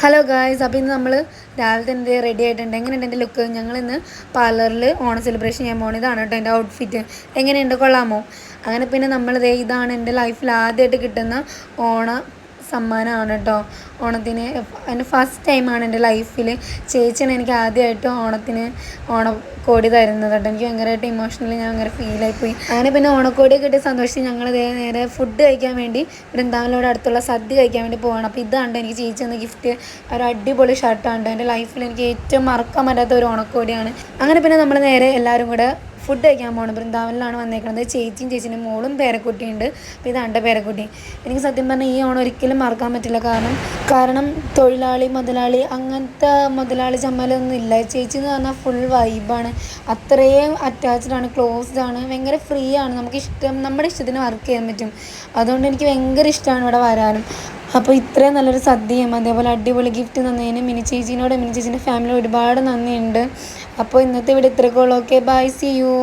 Hello guys, അപ്പോൾ ഇന്ന് നമ്മൾ രാവിലെ തന്നെ റെഡി ആയിട്ടുണ്ട്. എങ്ങനെയുണ്ട് എൻ്റെ ലുക്ക്? ഞങ്ങളിന്ന് പാർലറിൽ ഓണം സെലിബ്രേഷൻ ചെയ്യാൻ പോകണം. ഇതാണ് കേട്ടോ എൻ്റെ ഔട്ട്ഫിറ്റ്. എങ്ങനെയുണ്ട്, കൊള്ളാമോ? അങ്ങനെ പിന്നെ ഇതാണ് എൻ്റെ ലൈഫിൽ ആദ്യമായിട്ട് കിട്ടുന്ന ഓണ സമ്മാനമാണ് കേട്ടോ. ഓണത്തിന് എൻ്റെ ഫസ്റ്റ് ടൈമാണ് എൻ്റെ ലൈഫിൽ ചേച്ചിയാണ് എനിക്ക് ആദ്യമായിട്ട് ഓണക്കോടി തരുന്നത് കേട്ടോ. എനിക്ക് ഭയങ്കരമായിട്ട് ഇമോഷണലി ഞാൻ ഭയങ്കര ഫീലായിപ്പോയി. അങ്ങനെ പിന്നെ ഓണക്കോടിയൊക്കെ കിട്ടിയ സന്തോഷിച്ച് ഞങ്ങൾ നേരെ ഫുഡ് കഴിക്കാൻ വേണ്ടി വൃന്ദാവനോട് അടുത്തുള്ള സദ്യ കഴിക്കാൻ വേണ്ടി പോവാണ്. അപ്പോൾ ഇതാണ് എനിക്ക് ചേച്ചി എന്ന ഗിഫ്റ്റ്. ഒരു അടിപൊളി ഷർട്ടാണ് എൻ്റെ ലൈഫിൽ എനിക്ക് ഏറ്റവും മറക്കാൻ പറ്റാത്ത ഒരു ഓണക്കോടിയാണ്. അങ്ങനെ പിന്നെ നമ്മൾ നേരെ എല്ലാവരും കൂടെ ഫുഡ് കഴിക്കാൻ പോകണം. വൃന്ദാവനിലാണ് വന്നേക്കുന്നത്. ചേച്ചീൻ്റെ മോളും പേരക്കുട്ടിയുണ്ട്. അപ്പോൾ ഇതാണ് പേരക്കുട്ടി. എനിക്ക് സത്യം പറഞ്ഞാൽ ഈ ഓണം ഒരിക്കലും മറക്കാൻ പറ്റില്ല. കാരണം തൊഴിലാളി മുതലാളി അങ്ങനത്തെ മുതലാളി ചമ്മലൊന്നും ഇല്ല. ചേച്ചി എന്ന് പറഞ്ഞാൽ ഫുൾ വൈബാണ്. അത്രയും അറ്റാച്ച്ഡാണ്, ക്ലോസ്ഡാണ്, ഭയങ്കര ഫ്രീ ആണ്. നമ്മുടെ ഇഷ്ടത്തിന് വർക്ക് ചെയ്യാൻ പറ്റും. അതുകൊണ്ട് എനിക്ക് ഭയങ്കര ഇഷ്ടമാണ് ഇവിടെ വരാനും. അപ്പോൾ ഇത്രയും നല്ലൊരു സദ്യയും അതേപോലെ അടിപൊളി ഗിഫ്റ്റ് തന്നതിന് മിനി ചേച്ചീൻ്റെ ഫാമിലിയോട് ഒരുപാട് നന്ദിയുണ്ട്. അപ്പോൾ ഇന്നത്തെ ഇവിടെ ഇത്രയൊക്കെ ഉള്ളൂ. Okay, bye, see U.